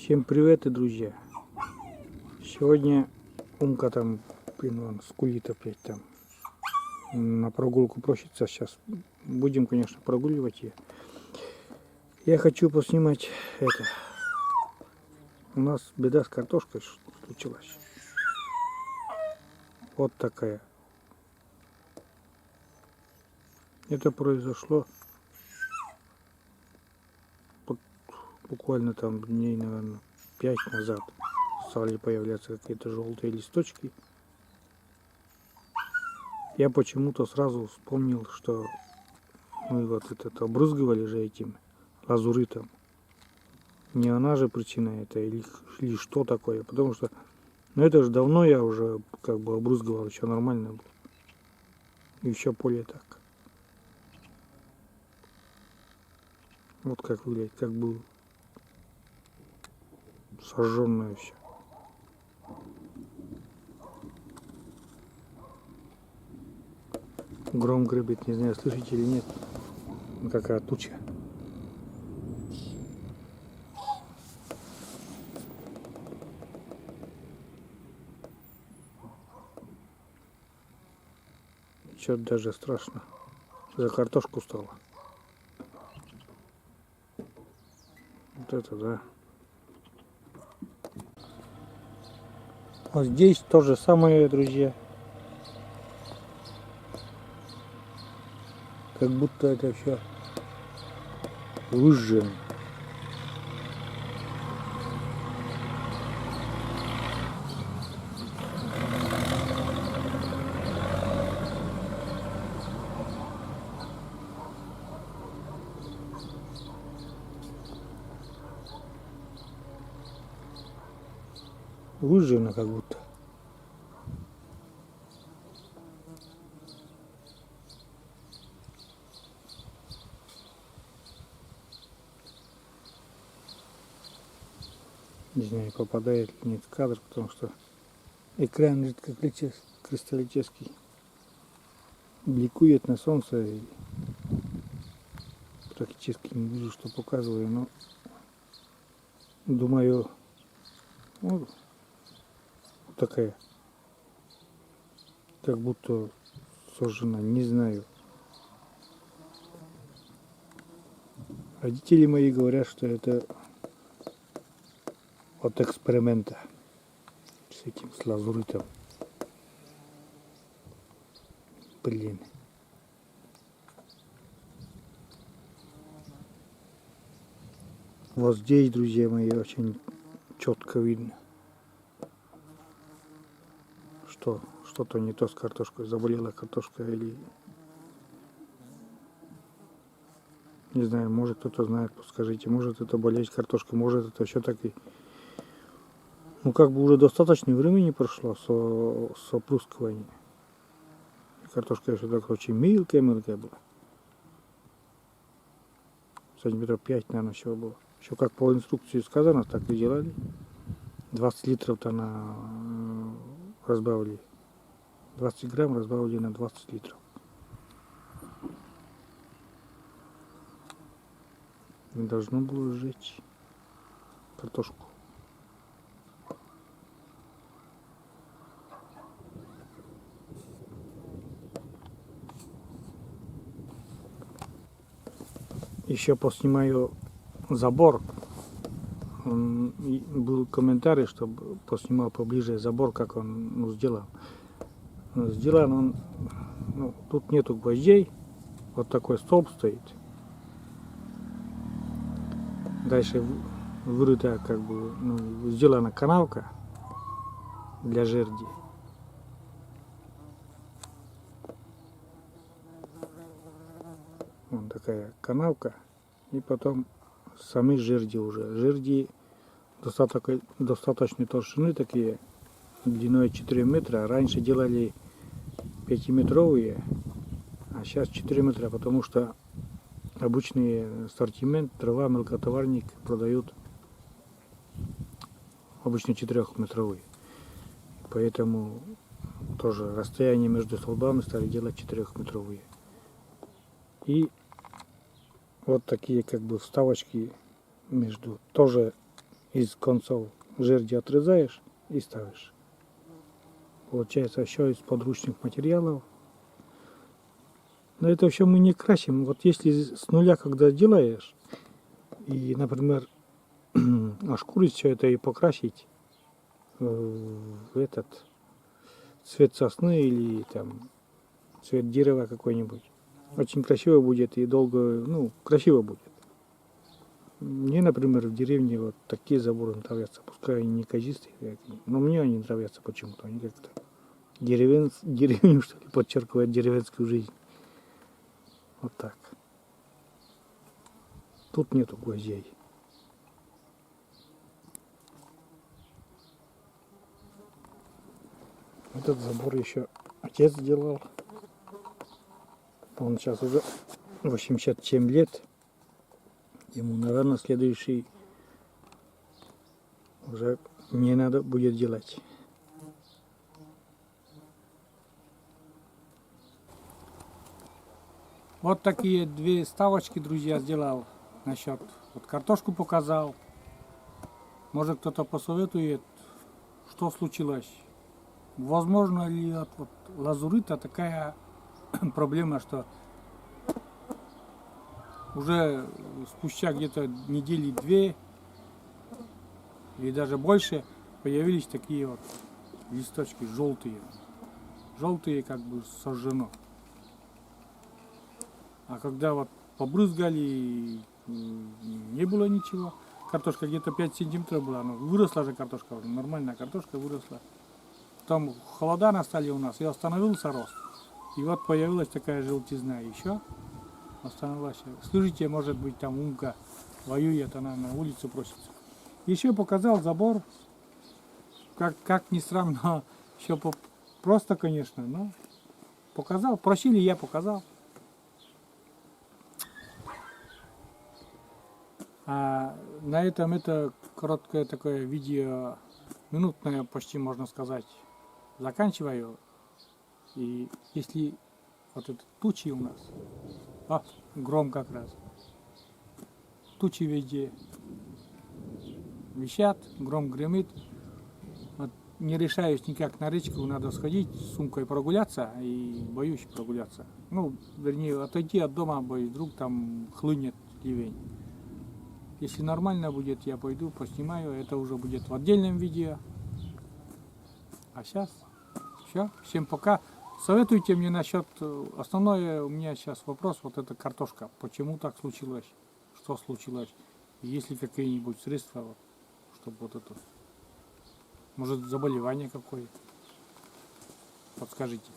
Всем привет, и друзья! Сегодня Умка там, он скулит опять там. На прогулку просится. Сейчас будем, конечно, прогуливать ее. Я хочу поснимать это. У нас беда с картошкой случилась. Вот такая. Это произошло буквально там дней, наверное, 5 назад. Стали появляться какие-то желтые листочки. Я почему-то сразу вспомнил, что мы вот этот обрызгивали же этим лазуритом. Не она же причина это или что такое, потому что это же давно я уже как бы обрызгивал, еще нормально было. Еще поле так. Вот как выглядит, как бы сожженное все. Гром гребет, не знаю, слышите или нет. Какая туча. Что-то даже страшно. За картошку стало. Вот это да. А здесь то же самое, друзья. Как будто это все выжжено. Выжжено как будто. Не знаю, попадает ли нет в кадр, потому что экран жидкокристаллический. Бликует на солнце и практически не вижу, что показываю, но думаю, вот такая, как будто сожжена, не знаю. Родители мои говорят, что это от эксперимента с этим, с лазуритом. Блин. Вот здесь, друзья мои, очень четко видно, что что-то не то с картошкой, заболела картошка или не знаю, может кто-то знает, подскажите, может это болезнь картошки, может это все таки, ну как бы уже достаточно времени прошло с опрыскивания. Картошка еще так очень мелкая была. Сантиметров 5, наверное, всего было. Еще как по инструкции сказано, так и делали. 20 литров-то разбавили. 20 грамм разбавили на 20 литров. Не должно было сжечь картошку. Еще поснимаю забор. Был комментарий, чтобы поснимал поближе забор, как он сделал. Сделан он, тут нету гвоздей, вот такой столб стоит. Дальше вырыта как бы, сделана канавка для жерди. Вот такая канавка. И потом сами жерди уже. Жерди достаточной толщины такие, длиной 4 метра. Раньше делали 5-метровые, а сейчас 4 метра, потому что обычный ассортимент, трава, мелкотоварник продают обычно 4-метровые. Поэтому тоже расстояние между столбами стали делать 4-метровые. И вот такие как бы вставочки между тоже из концов жерди отрезаешь и ставишь. Получается еще из подручных материалов. Но это все мы не красим. Вот если с нуля, когда делаешь, и, например, ошкурить все это и покрасить в этот цвет сосны или там цвет дерева какой-нибудь, очень красиво будет и долго, ну, красиво будет. Мне, например, в деревне вот такие заборы нравятся, пускай они не казистые, но мне они нравятся почему-то, они как-то деревню, что ли, подчеркивают деревенскую жизнь. Вот так. Тут нету гвоздей. Этот забор еще отец делал. Он сейчас уже 87 лет. Ему, наверное, следующий уже не надо будет делать. Вот такие две ставочки, друзья, сделал насчет. Вот картошку показал. Может, кто-то посоветует, что случилось. Возможно ли от вот лазурита такая проблема, что уже спустя где-то недели две или даже больше появились такие вот листочки желтые. Желтые, как бы сожжено. А когда вот побрызгали, не было ничего. Картошка где-то 5 сантиметров была, но выросла же картошка, нормальная картошка выросла. Потом холода настали у нас, и остановился рост. И вот появилась такая желтизна еще. Остановилась. Слушайте, может быть, там Умка воюет, она на улицу просится. Еще показал забор. Как ни странно, еще просто, конечно, но показал. Просили, я показал. А на этом это короткое такое видео, минутное почти можно сказать, заканчиваю. И если вот это тучи у нас, гром как раз, тучи везде висят, гром гремит, вот не решаюсь никак на речку, надо сходить с сумкой прогуляться, и боюсь прогуляться. Ну, вернее, отойти от дома, боюсь, вдруг там хлынет ливень. Если нормально будет, я пойду, поснимаю, это уже будет в отдельном видео. А сейчас все, всем пока. Советуйте мне насчет, основной у меня сейчас вопрос, вот эта картошка, почему так случилось, что случилось, есть ли какие-нибудь средства, вот, чтобы вот это, может заболевание какое, подскажите.